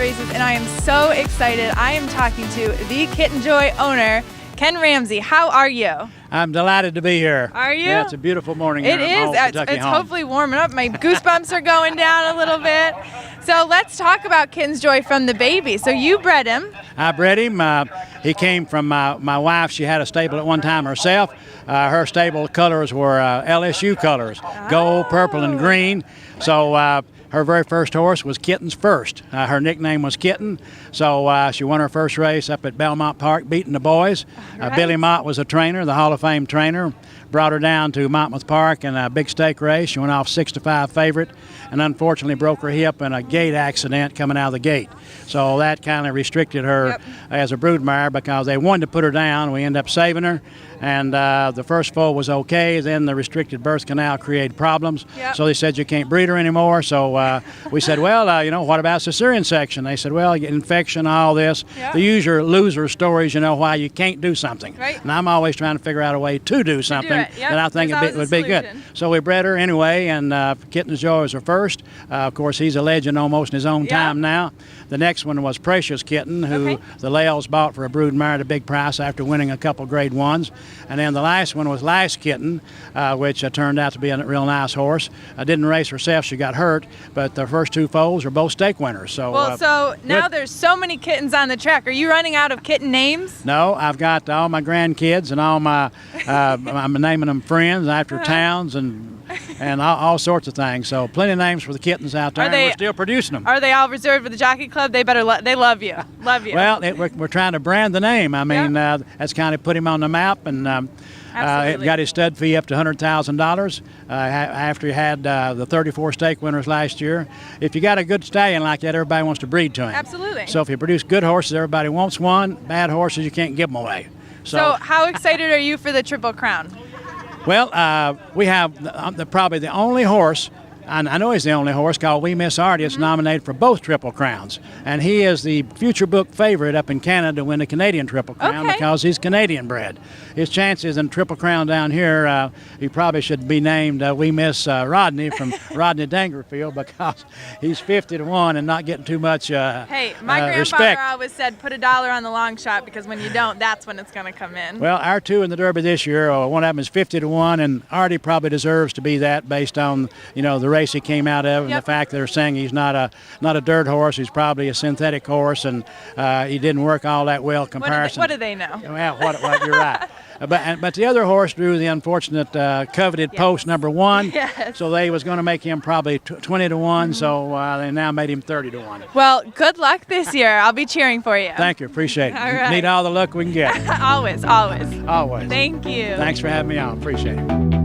races, and I am so excited. I am talking to the Kitten Joy owner, Ken Ramsey. How are you? I'm delighted to be here. Are you? Yeah, it's a beautiful morning It here in is. Kentucky It's home. hopefully warming up. My goosebumps are going down a little bit. So let's talk about Kitten's Joy from the baby. So you bred him. I bred him. He came from my wife. She had a stable at one time herself. Her stable colors were LSU colors, gold, purple, and green. So her very first horse was Kitten's First. Her nickname was Kitten. So she won her first race up at Belmont Park, beating the boys. Right. Billy Mott was a trainer, the Hall of Fame trainer. Brought her down to Monmouth Park in a big stake race. She went off 6-5 favorite, and unfortunately broke her hip in a gate accident coming out of the gate. So that kind of restricted her as a broodmare because they wanted to put her down. We ended up saving her, and the first foal was okay. Then the restricted birth canal created problems. So they said you can't breed her anymore. So we said, well, you know, what about cesarean section? They said, well, you get infection, all this. The usual loser stories, you know, why you can't do something. And I'm always trying to figure out a way to do something that I think it would be good. So we bred her anyway, and Kitten's Joy was her first. Of course, he's a legend almost in his own time now. The next one was Precious Kitten, who the Lales bought for a broodmare at a big price after winning a couple grade ones. And then the last one was Last Kitten, which turned out to be a real nice horse. Didn't race herself, she got hurt, but the first two foals are both stake winners. So, so now there's so many kittens on the track. Are you running out of kitten names? No, I've got all my grandkids and all my, I'm naming them friends after towns and all sorts of things. So plenty of names for the kittens out there, and we're still producing them. Are they all reserved for the Jockey Club? They better, they love you. Love you. Well, we're trying to brand the name. I mean, that's kind of put him on the map, and it got his stud fee up to $100,000 after he had the 34 stake winners last year. If you got a good stallion like that, everybody wants to breed to him. Absolutely. So if you produce good horses, everybody wants one. Bad horses, you can't give them away. So how excited are you for the Triple Crown? Well, we have probably the only horse, and I know he's the only horse, called We Miss Artie. It's nominated for both Triple Crowns. And he is the future book favorite up in Canada to win the Canadian Triple Crown because he's Canadian bred. His chances in Triple Crown down here, he probably should be named We Miss Rodney from Rodney Dangerfield because he's 50-1 and not getting too much Hey, my grandfather respect. always said put $1 on the long shot because when you don't, that's when it's going to come in. Well, our two in the Derby this year, one of them is 50-1, and Artie probably deserves to be that based on, you know, the race he came out of and the fact that they're saying he's not a dirt horse. He's probably a synthetic horse, and he didn't work all that well comparison. What do they know? Well, you're right. But the other horse drew the unfortunate coveted post number 1. So they was going to make him probably 20-1. So they now made him 30-1. Well, good luck this year. I'll be cheering for you. Thank you. Appreciate it. All right. Need all the luck we can get. Always, always. Always. Thank you. Thanks for having me on. Appreciate it.